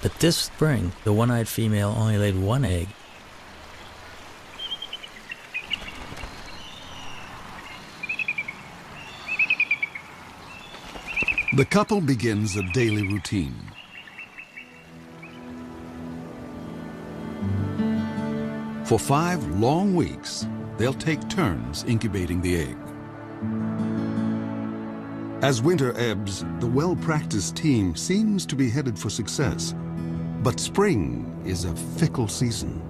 But this spring, the one-eyed female only laid one egg. The couple begins a daily routine. For 5 long weeks, they'll take turns incubating the egg. As winter ebbs, the well-practiced team seems to be headed for success. But spring is a fickle season.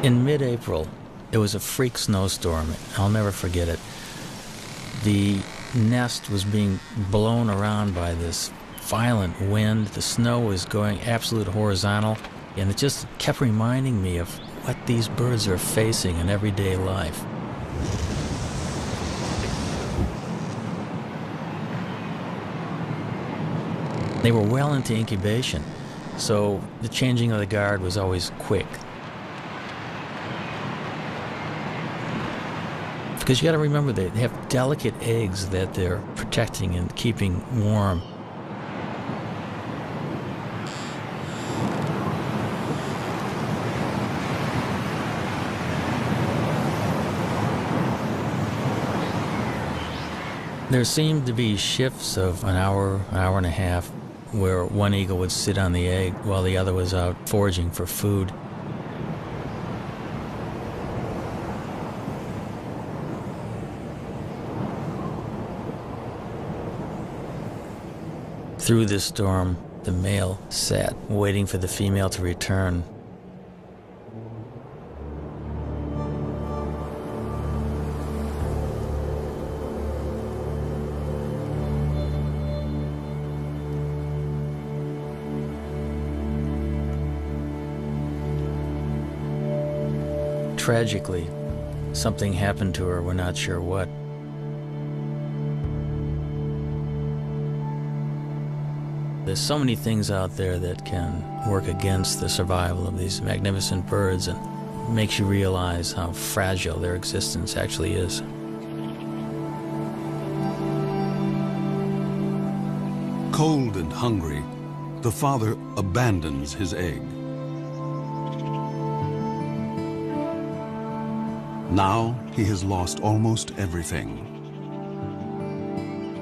In mid-April, it was a freak snowstorm. I'll never forget it. The nest was being blown around by this violent wind. The snow was going absolute horizontal, and it just kept reminding me of what these birds are facing in everyday life. They were well into incubation, so the changing of the guard was always quick. Because you got to remember, they have delicate eggs that they're protecting and keeping warm. There seemed to be shifts of an hour and a half, where one eagle would sit on the egg while the other was out foraging for food. Through this storm, the male sat, waiting for the female to return. Tragically, something happened to her, we're not sure what. There's so many things out there that can work against the survival of these magnificent birds, and makes you realize how fragile their existence actually is. Cold and hungry, the father abandons his egg. Now he has lost almost everything.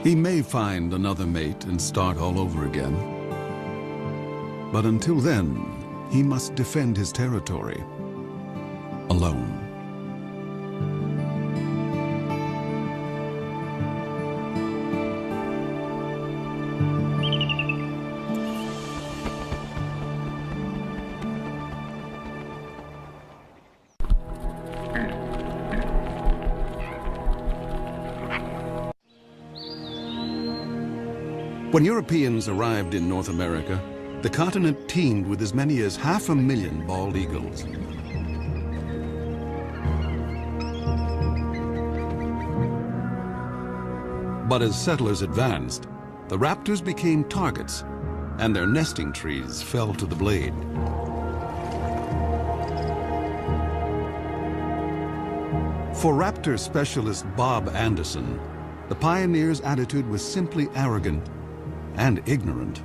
He may find another mate and start all over again. But until then, he must defend his territory alone. When Europeans arrived in North America, the continent teemed with as many as 500,000 bald eagles. But as settlers advanced, the raptors became targets, and their nesting trees fell to the blade. For raptor specialist Bob Anderson, the pioneers' attitude was simply arrogant and ignorant.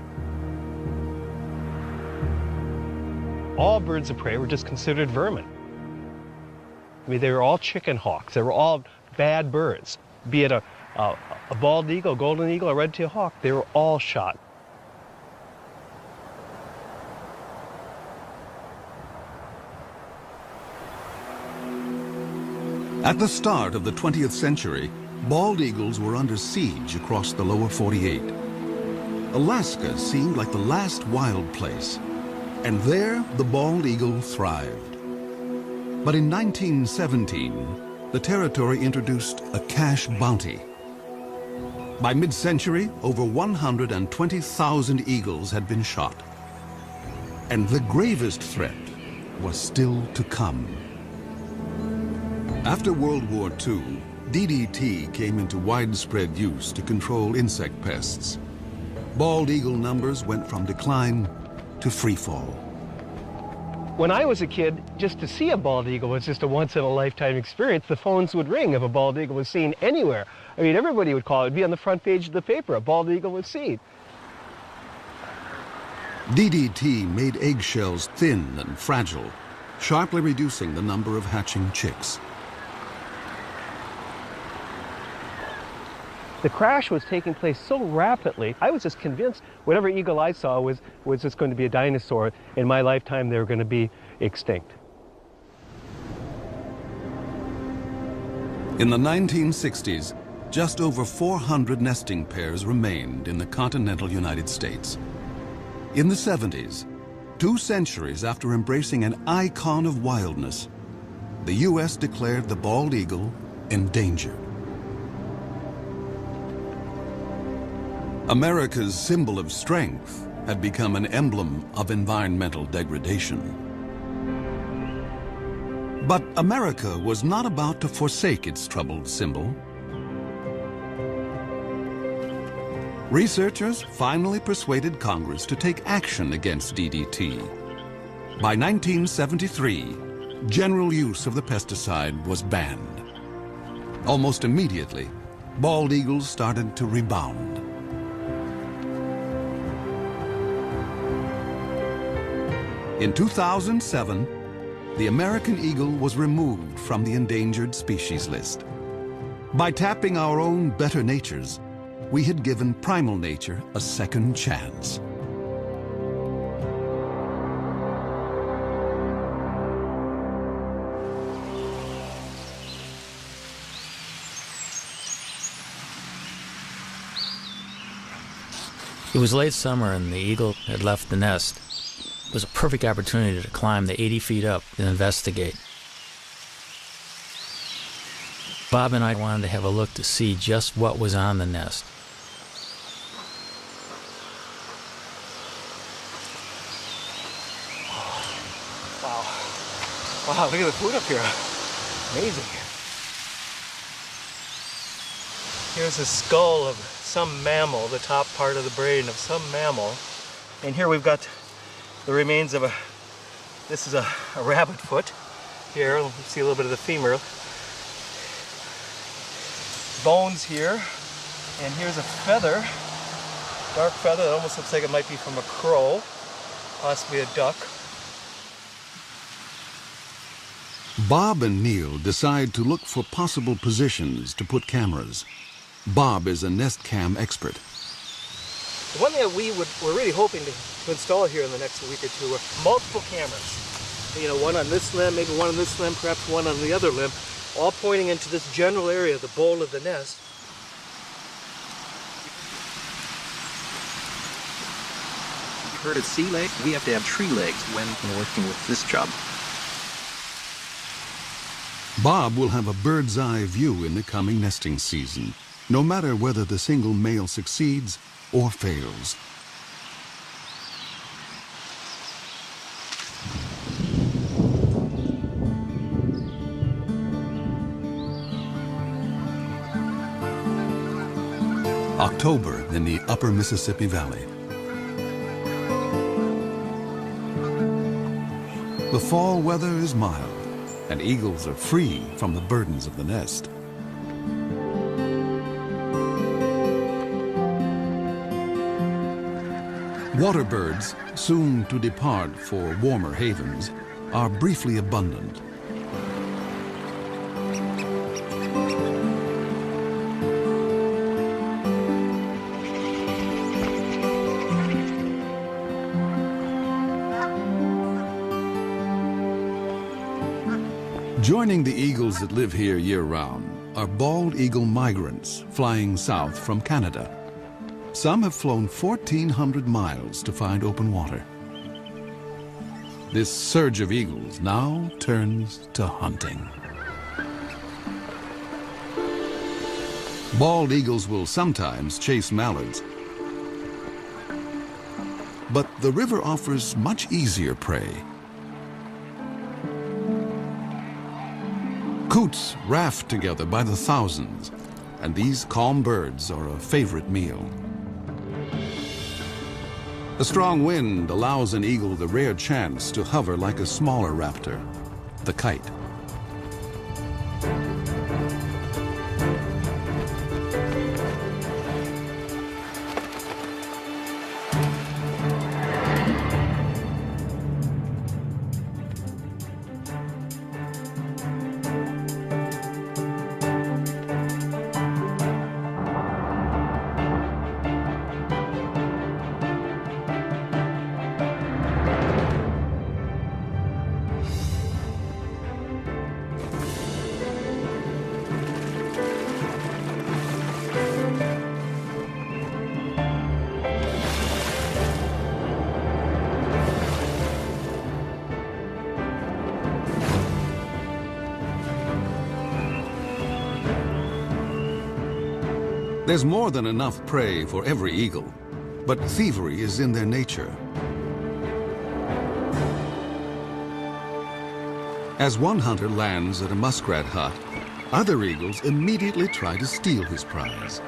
All birds of prey were just considered vermin. I mean, they were all chicken hawks. They were all bad birds. Be it a bald eagle, golden eagle, or red-tailed hawk, they were all shot. At the start of the 20th century, bald eagles were under siege across the lower 48. Alaska seemed like the last wild place, and there the bald eagle thrived. But in 1917, the territory introduced a cash bounty. By mid-century, over 120,000 eagles had been shot. And the gravest threat was still to come. After World War II, DDT came into widespread use to control insect pests. bald eagle numbers went from decline to free fall. When I was a kid, just to see a bald eagle was just a once-in-a-lifetime experience. The phones would ring if a bald eagle was seen anywhere. I mean, everybody would call it. It'd be on the front page of the paper. A bald eagle was seen. DDT made eggshells thin and fragile, sharply reducing the number of hatching chicks. The crash was taking place so rapidly, I was just convinced whatever eagle I saw was just going to be a dinosaur. In my lifetime, they were going to be extinct. In the 1960s, just over 400 nesting pairs remained in the continental United States. In the 70s, 2 centuries after embracing an icon of wildness, the U.S. declared the bald eagle endangered. America's symbol of strength had become an emblem of environmental degradation. But America was not about to forsake its troubled symbol. Researchers finally persuaded Congress to take action against DDT. By 1973, general use of the pesticide was banned. Almost immediately, bald eagles started to rebound. In 2007, the American eagle was removed from the endangered species list. By tapping our own better natures, we had given primal nature a second chance. It was late summer and the eagle had left the nest. It was a perfect opportunity to climb the 80 feet up and investigate. Bob and I wanted to have a look to see just what was on the nest. Wow, look at the food up here. Amazing. Here's a skull of some mammal, the top part of the brain of some mammal. And here we've got the remains of this is a rabbit foot. Here, you see a little bit of the femur. Bones here. And here's a feather, dark feather that almost looks like it might be from a crow, possibly a duck. Bob and Neil decide to look for possible positions to put cameras. Bob is a nest cam expert. The one that we're really hoping to install here in the next week or two are multiple cameras. You know, one on this limb, maybe one on this limb, perhaps one on the other limb, all pointing into this general area, the bowl of the nest. You've heard of sea legs? We have to have tree legs when working with this job. Bob will have a bird's eye view in the coming nesting season, no matter whether the single male succeeds or fails. October in the upper Mississippi Valley. The fall weather is mild, and eagles are free from the burdens of the nest. Water birds, soon to depart for warmer havens, are briefly abundant. Joining the eagles that live here year-round are bald eagle migrants flying south from Canada. Some have flown 1,400 miles to find open water. This surge of eagles now turns to hunting. Bald eagles will sometimes chase mallards, but the river offers much easier prey. Coots raft together by the thousands, and these calm birds are a favorite meal. A strong wind allows an eagle the rare chance to hover like a smaller raptor, the kite. There's more than enough prey for every eagle, but thievery is in their nature. As one hunter lands at a muskrat hut, other eagles immediately try to steal his prize.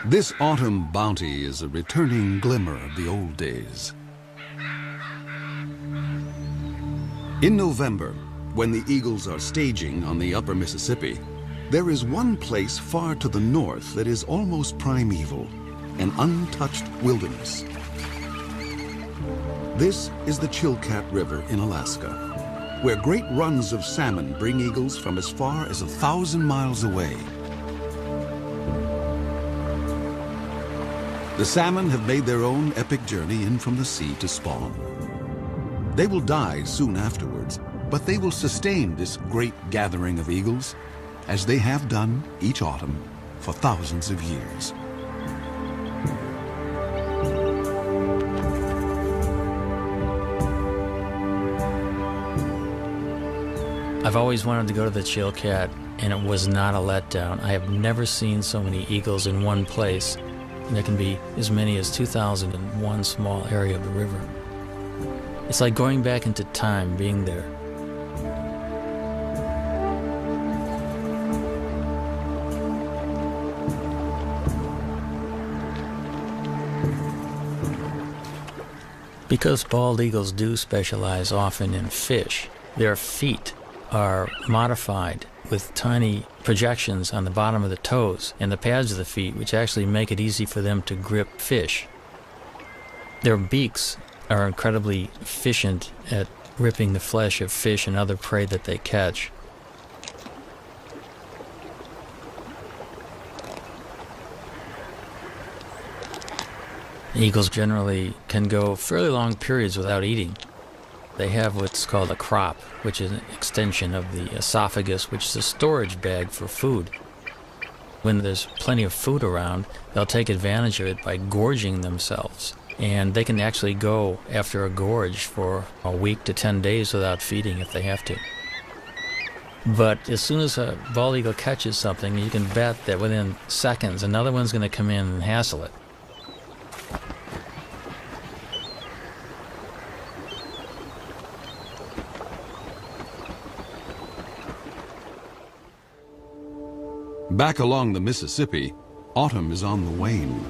This autumn bounty is a returning glimmer of the old days. In November, when the eagles are staging on the upper Mississippi, there is one place far to the north that is almost primeval, an untouched wilderness. This is the Chilkat River in Alaska, where great runs of salmon bring eagles from as far as 1,000 miles away. The salmon have made their own epic journey in from the sea to spawn. They will die soon afterwards, but they will sustain this great gathering of eagles, as they have done each autumn for thousands of years. I've always wanted to go to the Chilkat, and it was not a letdown. I have never seen so many eagles in one place. And there can be as many as 2,000 in one small area of the river. It's like going back into time being there. Because bald eagles do specialize often in fish, their feet are modified with tiny projections on the bottom of the toes and the pads of the feet, which actually make it easy for them to grip fish. Their beaks are incredibly efficient at ripping the flesh of fish and other prey that they catch. Eagles generally can go fairly long periods without eating. They have what's called a crop, which is an extension of the esophagus, which is a storage bag for food. When there's plenty of food around, they'll take advantage of it by gorging themselves. And they can actually go after a gorge for a week to 10 days without feeding if they have to. But as soon as a bald eagle catches something, you can bet that within seconds, another one's going to come in and hassle it. Back along the Mississippi, autumn is on the wane.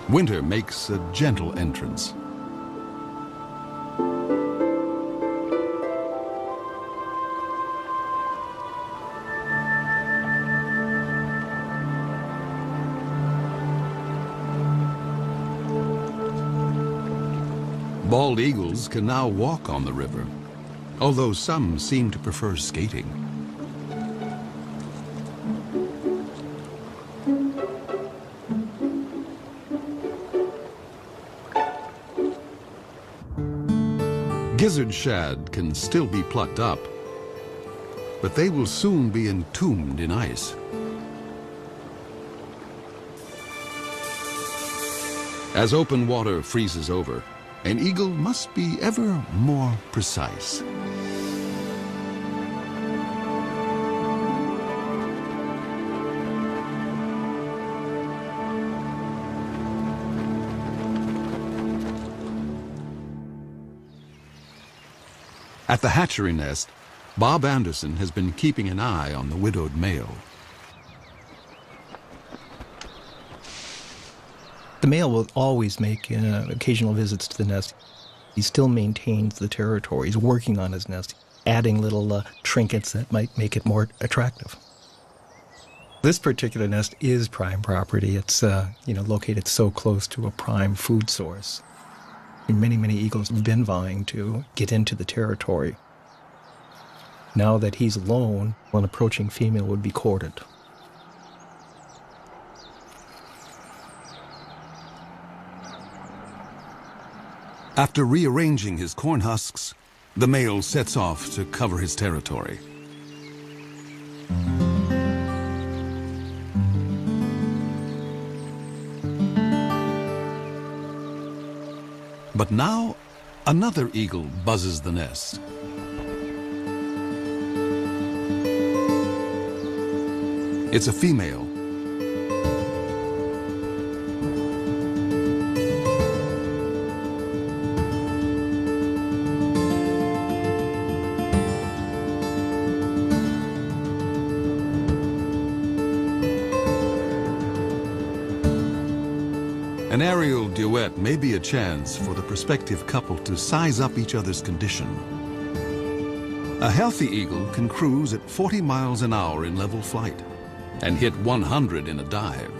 Winter makes a gentle entrance. Bald eagles can now walk on the river, although some seem to prefer skating. Gizzard shad can still be plucked up, but they will soon be entombed in ice. As open water freezes over, an eagle must be ever more precise. At the hatchery nest, Bob Anderson has been keeping an eye on the widowed male. The male will always make occasional visits to the nest. He still maintains the territory. He's working on his nest, adding little trinkets that might make it more attractive. This particular nest is prime property. It's located so close to a prime food source. And many eagles have been vying to get into the territory. Now that he's alone, an approaching female would be courted. After rearranging his corn husks, the male sets off to cover his territory. But now, another eagle buzzes the nest. It's a female. An aerial duet may be a chance for the prospective couple to size up each other's condition. A healthy eagle can cruise at 40 miles an hour in level flight and hit 100 in a dive.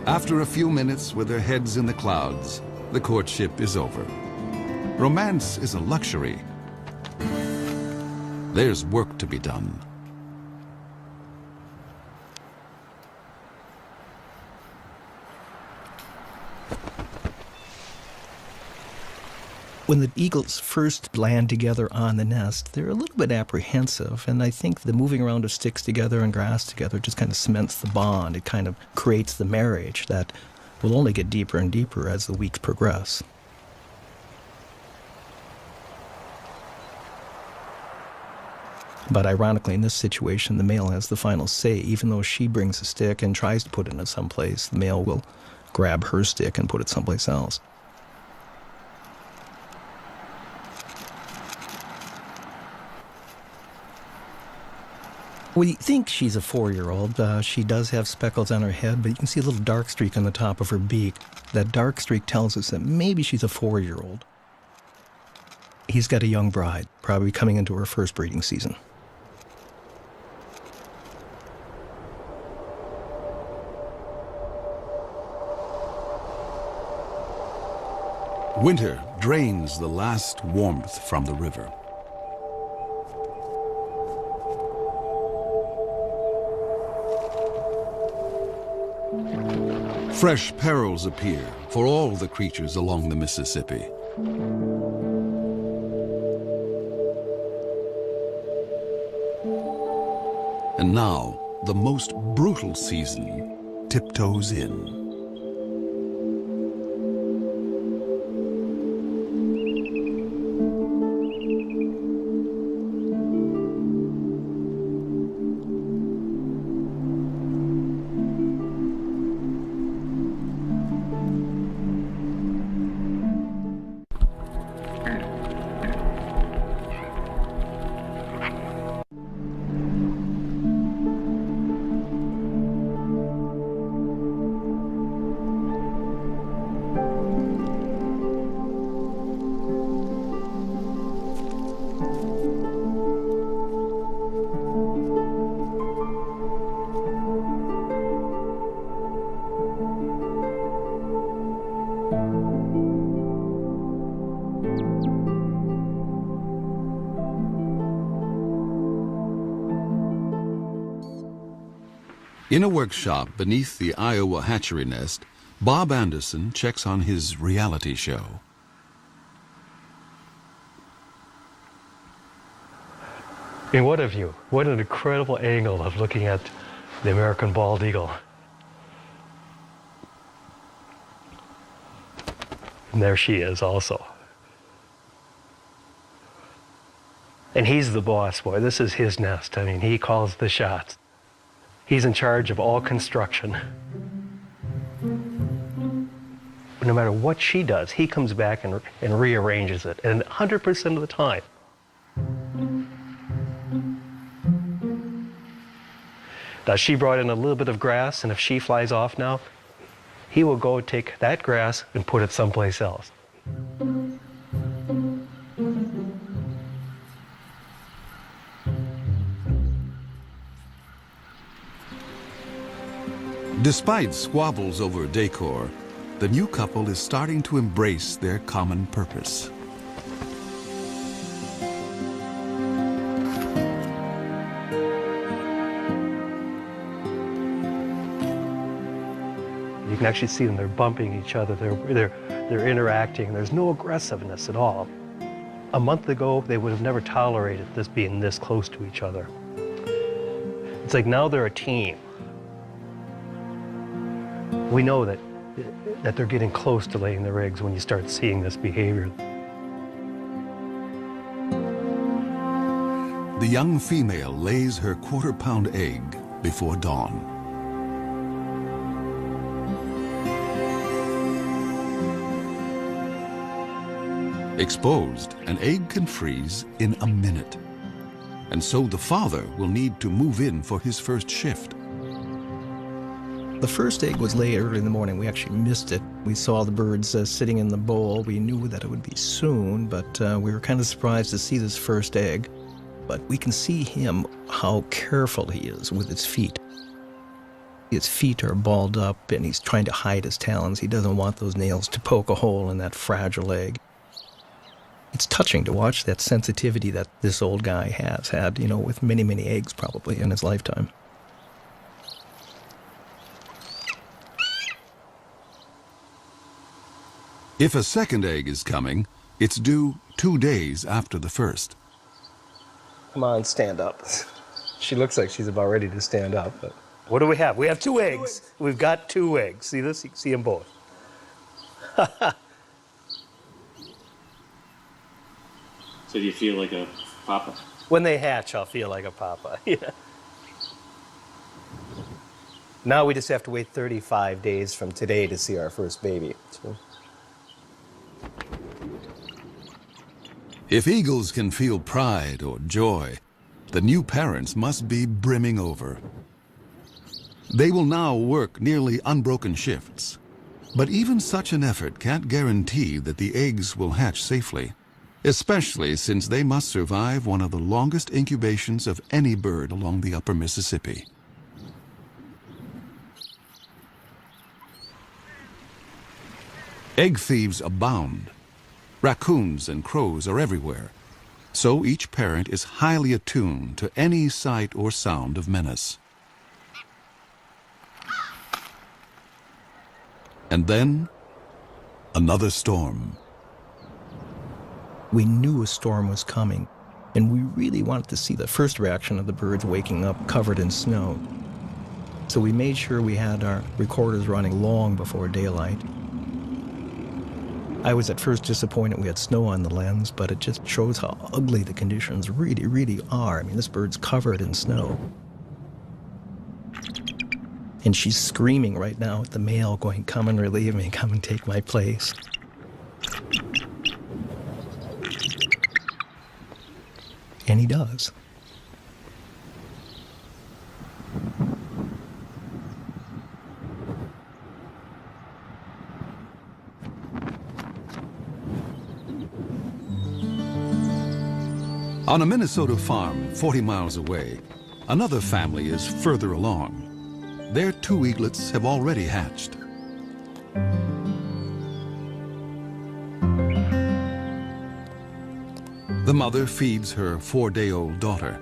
After a few minutes with their heads in the clouds, the courtship is over. Romance is a luxury. There's work to be done. When the eagles first land together on the nest, they're a little bit apprehensive, and I think the moving around of sticks together and grass together just kind of cements the bond. It kind of creates the marriage that will only get deeper and deeper as the weeks progress. But ironically, in this situation, the male has the final say. Even though she brings a stick and tries to put it in someplace, the male will grab her stick and put it someplace else. We think she's a 4-year-old. She does have speckles on her head, but you can see a little dark streak on the top of her beak. That dark streak tells us that maybe she's a 4-year-old. He's got a young bride, probably coming into her first breeding season. Winter drains the last warmth from the river. Fresh perils appear for all the creatures along the Mississippi. And now, the most brutal season tiptoes in. In a workshop beneath the Iowa hatchery nest, Bob Anderson checks on his reality show. I mean, what a view. What an incredible angle of looking at the American bald eagle. And there she is also. And And he's the boss, boy. This is his nest. I mean, he calls the shots. He's in charge of all construction. No matter what she does, he comes back and rearranges it, and 100% of the time. Now, she brought in a little bit of grass, and if she flies off now, he will go take that grass and put it someplace else. Despite squabbles over decor, the new couple is starting to embrace their common purpose. You can actually see them, they're bumping each other, they're interacting, there's no aggressiveness at all. A month ago, they would have never tolerated this being this close to each other. It's like now they're a team. We know that they're getting close to laying their eggs when you start seeing this behavior. The young female lays her quarter-pound egg before dawn. Exposed, an egg can freeze in a minute. And so the father will need to move in for his first shift. The first egg was laid early in the morning. We actually missed it. We saw the birds sitting in the bowl. We knew that it would be soon, but we were kind of surprised to see this first egg. But we can see him, how careful he is with his feet. His feet are balled up, and he's trying to hide his talons. He doesn't want those nails to poke a hole in that fragile egg. It's touching to watch that sensitivity that this old guy has had, you know, with many, many eggs probably in his lifetime. If a second egg is coming, it's due 2 days after the first. Come on, stand up. She looks like she's about ready to stand up. But What do we have? We have 2 eggs. We've got 2 eggs. See this? You can see them both. So do you feel like a papa? When they hatch, I'll feel like a papa. Yeah. now we just have to wait 35 days from today to see our first baby. So. If eagles can feel pride or joy, the new parents must be brimming over. They will now work nearly unbroken shifts. But even such an effort can't guarantee that the eggs will hatch safely, especially since they must survive one of the longest incubations of any bird along the upper Mississippi. Egg thieves abound. Raccoons and crows are everywhere, so each parent is highly attuned to any sight or sound of menace. And then, another storm. We knew a storm was coming, and we really wanted to see the first reaction of the birds waking up covered in snow. So we made sure we had our recorders running long before daylight. I was at first disappointed we had snow on the lens, but it just shows how ugly the conditions really, really are. I mean, this bird's covered in snow. And she's screaming right now at the male, going, "Come and relieve me, come and take my place." And he does. On a Minnesota farm 40 miles away, another family is further along. Their 2 eaglets have already hatched. The mother feeds her 4-day-old daughter.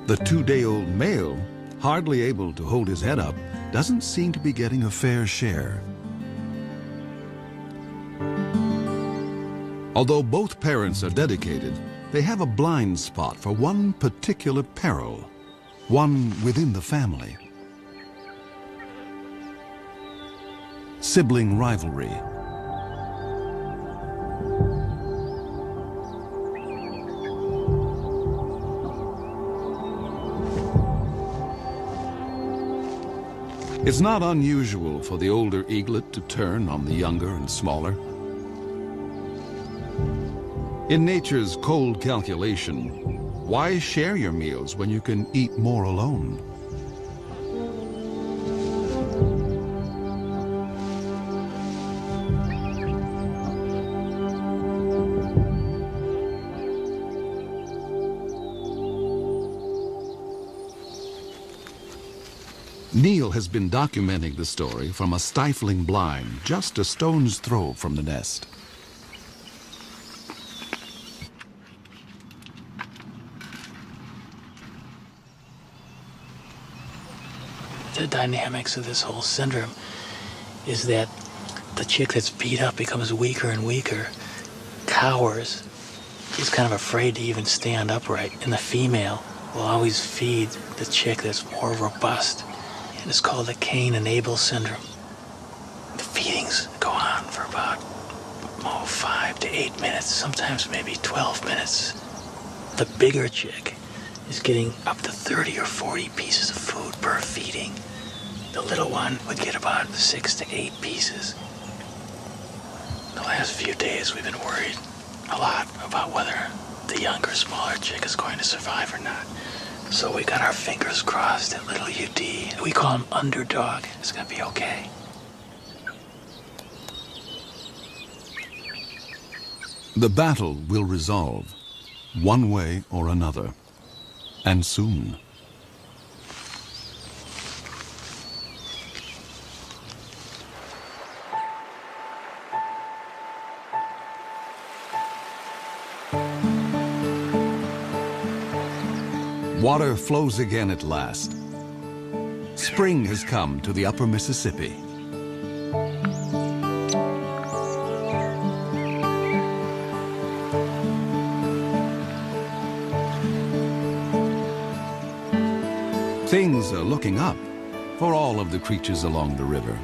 The 2-day-old male, hardly able to hold his head up, doesn't seem to be getting a fair share. Although both parents are dedicated, they have a blind spot for one particular peril, one within the family. Sibling rivalry. It's not unusual for the older eaglet to turn on the younger and smaller. In nature's cold calculation, why share your meals when you can eat more alone? Neil has been documenting the story from a stifling blind just a stone's throw from the nest. The dynamics of this whole syndrome is that the chick that's beat up becomes weaker and weaker, cowers, is kind of afraid to even stand upright, and the female will always feed the chick that's more robust. And it's called the Cain and Abel syndrome. The feedings go on for about 5 to 8 minutes, sometimes maybe 12 minutes. The bigger chick is getting up to 30 or 40 pieces of food per feeding. The little one would get about 6 to 8 pieces. The last few days we've been worried a lot about whether the younger, smaller chick is going to survive or not. So we got our fingers crossed that little UD, we call him Underdog, is gonna be okay. The battle will resolve, one way or another, and soon. Water flows again at last. Spring has come to the upper Mississippi. Things are looking up for all of the creatures along the river.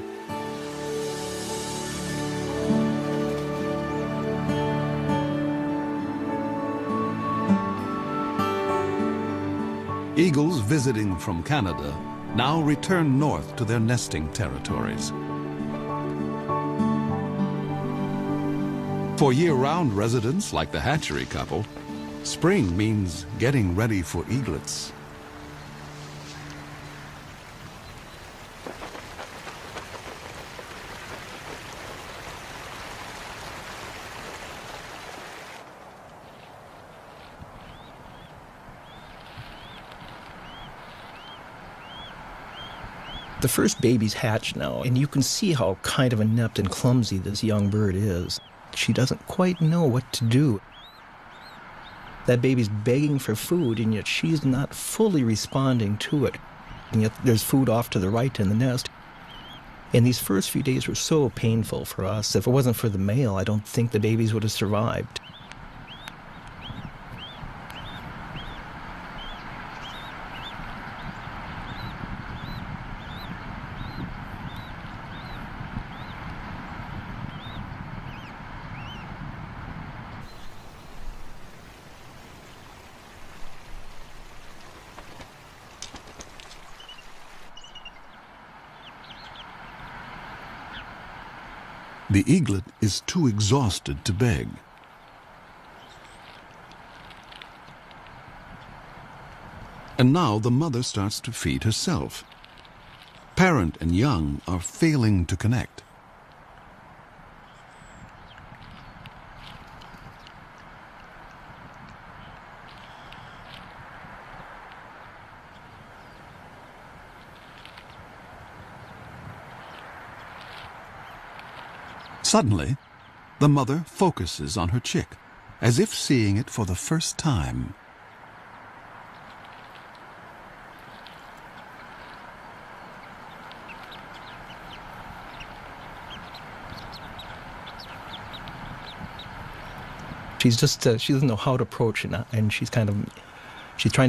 Eagles visiting from Canada now return north to their nesting territories. For year-round residents like the hatchery couple, spring means getting ready for eaglets. The first baby's hatched now, and you can see how kind of inept and clumsy this young bird is. She doesn't quite know what to do. That baby's begging for food, and yet she's not fully responding to it. And yet there's food off to the right in the nest. And these first few days were so painful for us. If it wasn't for the male, I don't think the babies would have survived. The eaglet is too exhausted to beg. And now the mother starts to feed herself. Parent and young are failing to connect. Suddenly, the mother focuses on her chick, as if seeing it for the first time. She's just, she doesn't know how to approach it, and she's trying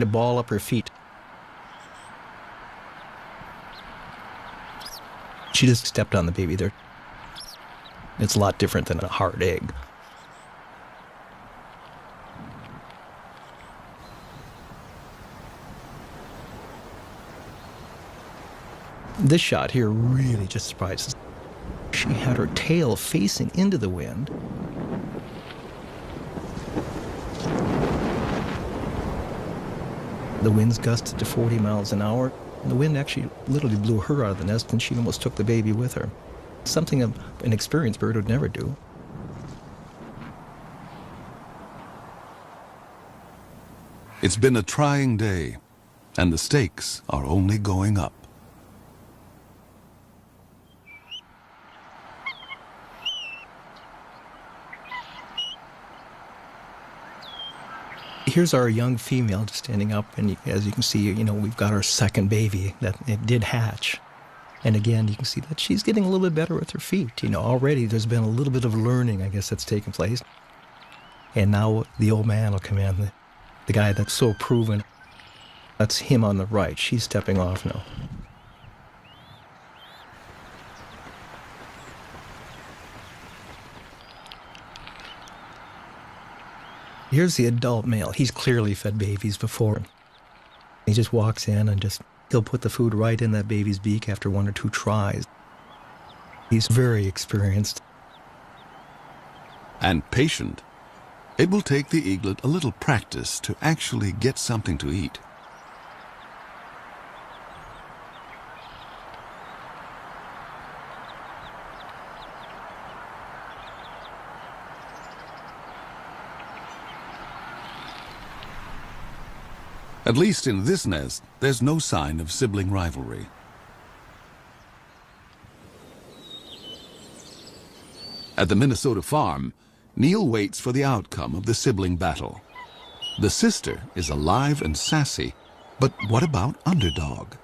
to ball up her feet. She just stepped on the baby there. It's a lot different than a hard egg. This shot here really just surprises. She had her tail facing into the wind. The winds gusted to 40 miles an hour. The wind actually literally blew her out of the nest, and she almost took the baby with her. Something an experienced bird would never do. It's been a trying day, and the stakes are only going up. Here's our young female just standing up, and as you can see, we've got our second baby that it did hatch. And again, you can see that she's getting a little bit better with her feet. Already there's been a little bit of learning, I guess, that's taken place. And now the old man will come in, the guy that's so proven. That's him on the right. She's stepping off now. Here's the adult male. He's clearly fed babies before. He just walks in and he'll put the food right in that baby's beak after 1 or 2 tries. He's very experienced. And patient. It will take the eaglet a little practice to actually get something to eat. At least in this nest, there's no sign of sibling rivalry. At the Minnesota farm, Neil waits for the outcome of the sibling battle. The sister is alive and sassy, but what about Underdog?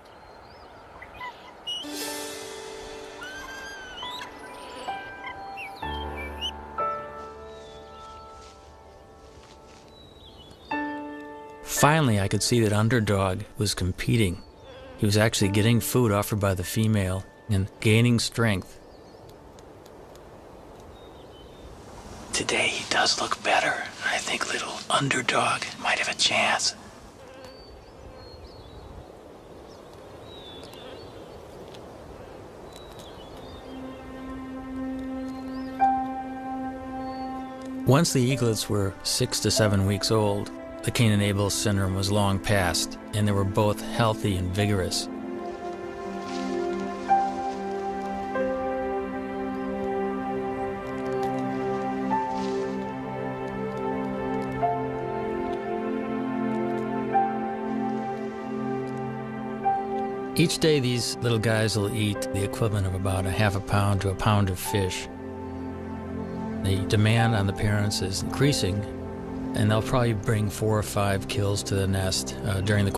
Finally, I could see that Underdog was competing. He was actually getting food offered by the female and gaining strength. Today he does look better. I think little Underdog might have a chance. Once the eaglets were 6 to 7 weeks old, the Cain-and-Abel syndrome was long past, and they were both healthy and vigorous. Each day these little guys will eat the equivalent of about a half a pound to a pound of fish. The demand on the parents is increasing, and they'll probably bring 4 or 5 kills to the nest during the